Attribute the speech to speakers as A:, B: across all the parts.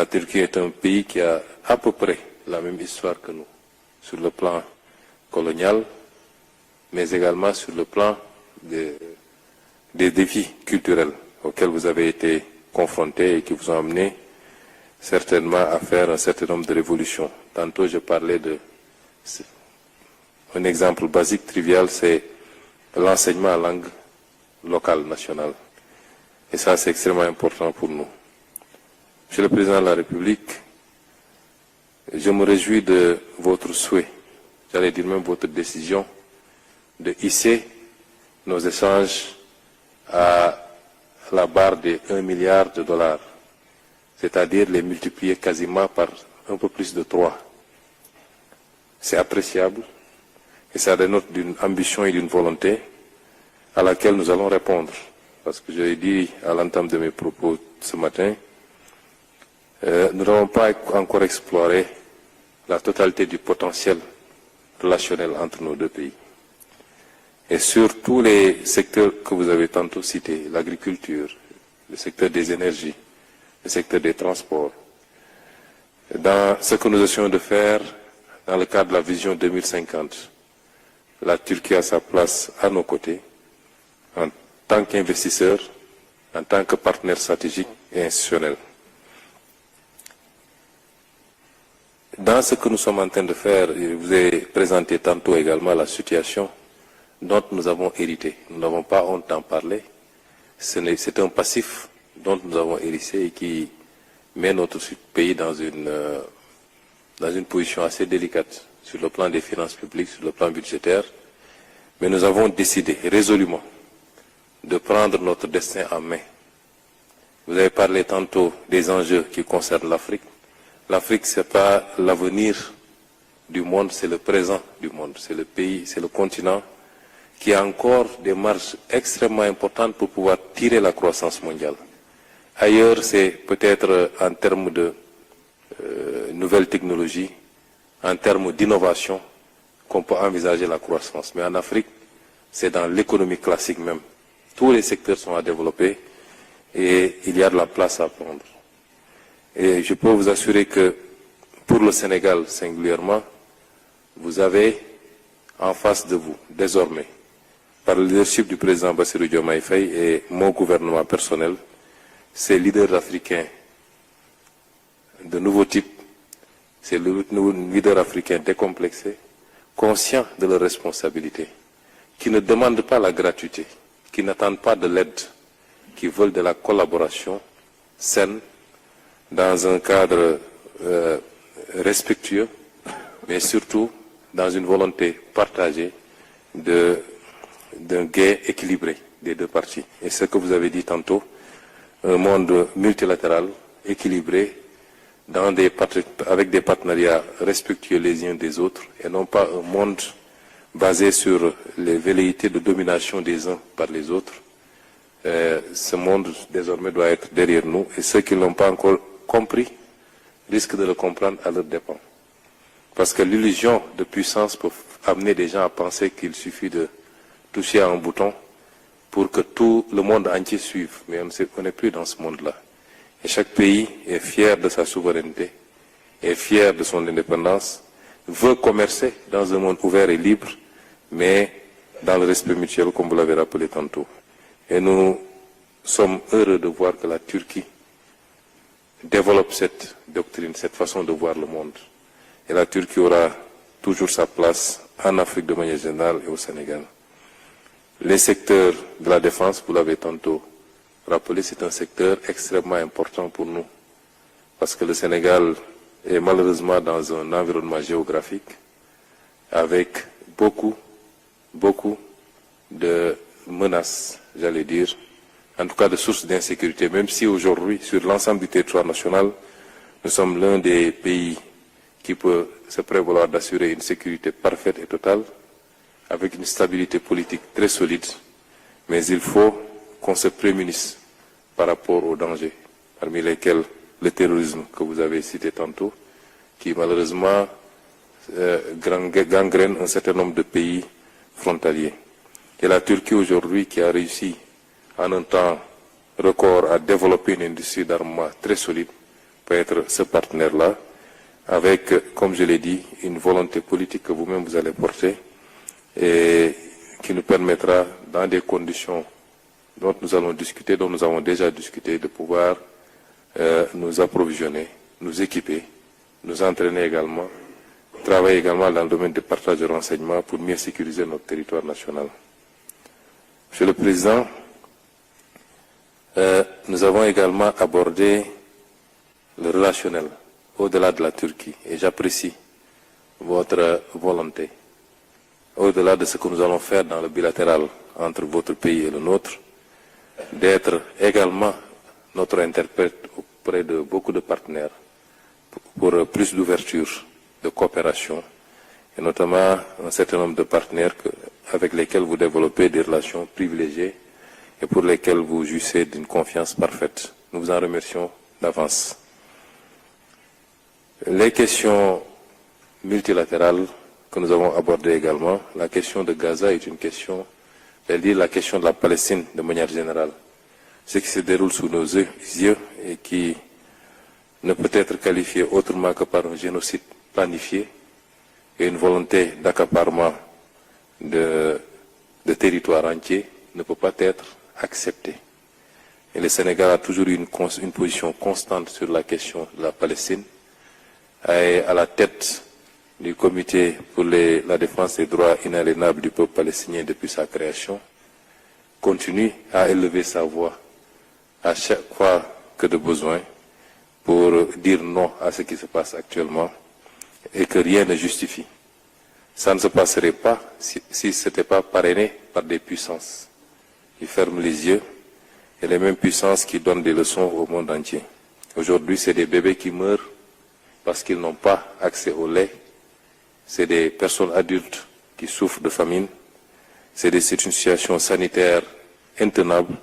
A: La Turquie est un pays qui a à peu près la même histoire que nous, sur le plan colonial, mais également sur le plan des défis culturels auxquels vous avez été confrontés et qui vous ont amené certainement à faire un certain nombre de révolutions. Tantôt, je parlais un exemple basique, trivial, c'est l'enseignement en langue locale, nationale. Et ça, c'est extrêmement important pour nous. Monsieur le Président de la République, je me réjouis de votre souhait, j'allais dire même votre décision, de hisser nos échanges à la barre des 1 milliard de dollars, c'est-à-dire les multiplier quasiment par un peu plus de 3. C'est appréciable et ça dénote d'une ambition et d'une volonté à laquelle nous allons répondre. Parce que je l'ai dit à l'entame de mes propos ce matin, nous n'avons pas encore exploré la totalité du potentiel relationnel entre nos deux pays. Et sur tous les secteurs que vous avez tantôt cités, l'agriculture, le secteur des énergies, le secteur des transports, dans ce que nous essayons de faire dans le cadre de la vision 2050, la Turquie a sa place à nos côtés en tant qu'investisseur, en tant que partenaire stratégique et institutionnel. Dans ce que nous sommes en train de faire, je vous ai présenté tantôt également la situation dont nous avons hérité. Nous n'avons pas honte d'en parler. C'est un passif dont nous avons hérité et qui met notre pays dans une position assez délicate sur le plan des finances publiques, sur le plan budgétaire. Mais nous avons décidé résolument de prendre notre destin en main. Vous avez parlé tantôt des enjeux qui concernent l'Afrique. L'Afrique, ce n'est pas l'avenir du monde, c'est le présent du monde. C'est le pays, c'est le continent qui a encore des marges extrêmement importantes pour pouvoir tirer la croissance mondiale. Ailleurs, c'est peut-être en termes de nouvelles technologies, en termes d'innovation, qu'on peut envisager la croissance. Mais en Afrique, c'est dans l'économie classique même. Tous les secteurs sont à développer et il y a de la place à prendre. Et je peux vous assurer que pour le Sénégal singulièrement, vous avez en face de vous, désormais, par le leadership du président Bassirou Diomaye Faye et mon gouvernement personnel, ces leaders africains de nouveau type, ces leaders africains décomplexés, conscients de leurs responsabilités, qui ne demandent pas la gratuité, qui n'attendent pas de l'aide, qui veulent de la collaboration saine, dans un cadre respectueux, mais surtout dans une volonté partagée d'un gain équilibré des deux parties. Et ce que vous avez dit tantôt, un monde multilatéral, équilibré, avec des partenariats respectueux les uns des autres, et non pas un monde basé sur les velléités de domination des uns par les autres. Ce monde désormais doit être derrière nous, et ceux qui ne l'ont pas encore compris risquent de le comprendre à leur dépens. Parce que l'illusion de puissance peut amener des gens à penser qu'il suffit de toucher à un bouton pour que tout le monde entier suive. Mais on n'est plus dans ce monde-là. Et chaque pays est fier de sa souveraineté, est fier de son indépendance, veut commercer dans un monde ouvert et libre, mais dans le respect mutuel, comme vous l'avez rappelé tantôt. Et nous sommes heureux de voir que la Turquie développe cette doctrine, cette façon de voir le monde. Et la Turquie aura toujours sa place en Afrique de manière générale et au Sénégal. Les secteurs de la défense, vous l'avez tantôt rappelé, c'est un secteur extrêmement important pour nous. Parce que le Sénégal est malheureusement dans un environnement géographique avec beaucoup de menaces, j'allais dire, en tout cas de sources d'insécurité, même si aujourd'hui, sur l'ensemble du territoire national, nous sommes l'un des pays qui peut se prévaloir d'assurer une sécurité parfaite et totale, avec une stabilité politique très solide, mais il faut qu'on se prémunisse par rapport aux dangers, parmi lesquels le terrorisme que vous avez cité tantôt, qui malheureusement gangrène un certain nombre de pays frontaliers. Et la Turquie aujourd'hui qui a réussi en un temps record à développer une industrie d'armement très solide, peut être ce partenaire-là, avec, comme je l'ai dit, une volonté politique que vous-même vous allez porter et qui nous permettra, dans des conditions dont nous allons discuter, dont nous avons déjà discuté, de pouvoir nous approvisionner, nous équiper, nous entraîner également, travailler également dans le domaine du partage de renseignements pour mieux sécuriser notre territoire national. Monsieur le Président, nous avons également abordé le relationnel au-delà de la Turquie et j'apprécie votre volonté. Au-delà de ce que nous allons faire dans le bilatéral entre votre pays et le nôtre, d'être également notre interprète auprès de beaucoup de partenaires pour plus d'ouverture, de coopération, et notamment un certain nombre de partenaires avec lesquels vous développez des relations privilégiées et pour lesquels vous jouissez d'une confiance parfaite. Nous vous en remercions d'avance. Les questions multilatérales que nous avons abordées également, la question de Gaza est une question, c'est-à-dire la question de la Palestine de manière générale. Ce qui se déroule sous nos yeux et qui ne peut être qualifié autrement que par un génocide planifié et une volonté d'accaparement de territoires entiers ne peut pas être accepté. Et le Sénégal a toujours eu une position constante sur la question de la Palestine, et à la tête du comité pour la défense des droits inaliénables du peuple palestinien depuis sa création, continue à élever sa voix à chaque fois que de besoin pour dire non à ce qui se passe actuellement et que rien ne justifie. Ça ne se passerait pas si ce n'était pas parrainé par des puissances qui ferment les yeux et les mêmes puissances qui donnent des leçons au monde entier. Aujourd'hui, c'est des bébés qui meurent parce qu'ils n'ont pas accès au lait. C'est des personnes adultes qui souffrent de famine. C'est une situation sanitaire intenable.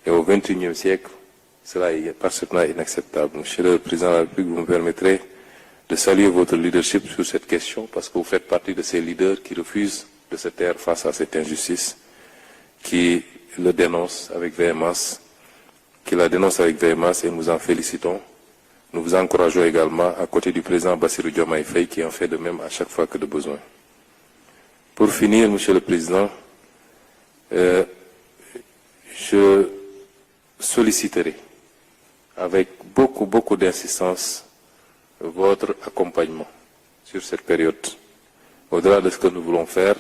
A: Et au XXIe siècle, cela est parfaitement inacceptable. Monsieur le Président de la République, vous me permettrez de saluer votre leadership sur cette question parce que vous faites partie de ces leaders qui refusent de se taire face à cette injustice, qui le dénoncent avec véhémence, et nous en félicitons. Nous vous encourageons également à côté du président Bassirou Diomaye Faye qui en fait de même à chaque fois que de besoin. Pour finir, Monsieur le Président, je solliciterai avec beaucoup d'insistance votre accompagnement sur cette période. Au-delà de ce que nous voulons faire,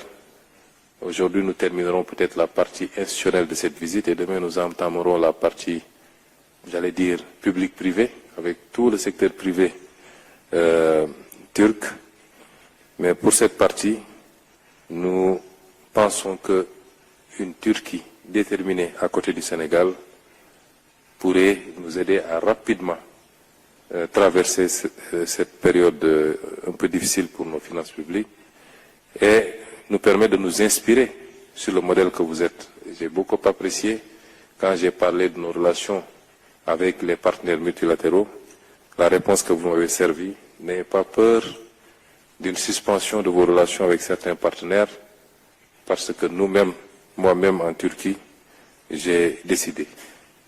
A: aujourd'hui nous terminerons peut-être la partie institutionnelle de cette visite et demain nous entamerons la partie, j'allais dire, public-privé, avec tout le secteur privé turc. Mais pour cette partie, nous pensons qu'une Turquie déterminée à côté du Sénégal pourrait nous aider à rapidement traverser cette période un peu difficile pour nos finances publiques et nous permet de nous inspirer sur le modèle que vous êtes. J'ai beaucoup apprécié quand j'ai parlé de nos relations avec les partenaires multilatéraux, la réponse que vous m'avez servie. N'ayez pas peur d'une suspension de vos relations avec certains partenaires parce que nous-mêmes, moi-même en Turquie, j'ai décidé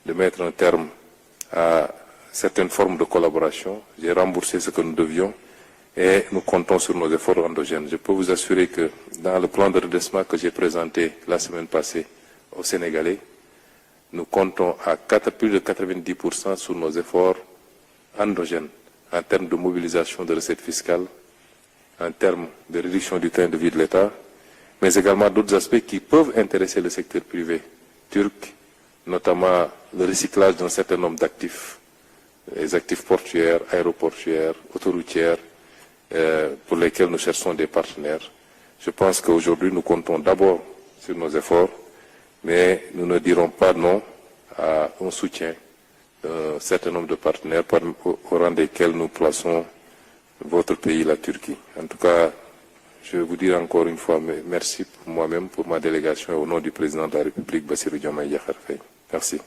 A: de mettre un terme à certaines formes de collaboration. J'ai remboursé ce que nous devions et nous comptons sur nos efforts endogènes. Je peux vous assurer que dans le plan de redressement que j'ai présenté la semaine passée aux Sénégalais, nous comptons à plus de 90% sur nos efforts endogènes en termes de mobilisation de recettes fiscales, en termes de réduction du train de vie de l'État, mais également d'autres aspects qui peuvent intéresser le secteur privé turc, notamment le recyclage d'un certain nombre d'actifs, les actifs portuaires, aéroportuaires, autoroutières, pour lesquels nous cherchons des partenaires. Je pense qu'aujourd'hui, nous comptons d'abord sur nos efforts, mais nous ne dirons pas non à un soutien d'un certain nombre de partenaires au rang desquels nous plaçons votre pays, la Turquie. En tout cas, je vais vous dire encore une fois merci pour moi-même, pour ma délégation et au nom du président de la République, Bassirou Diomaye Diakhar Faye. Merci.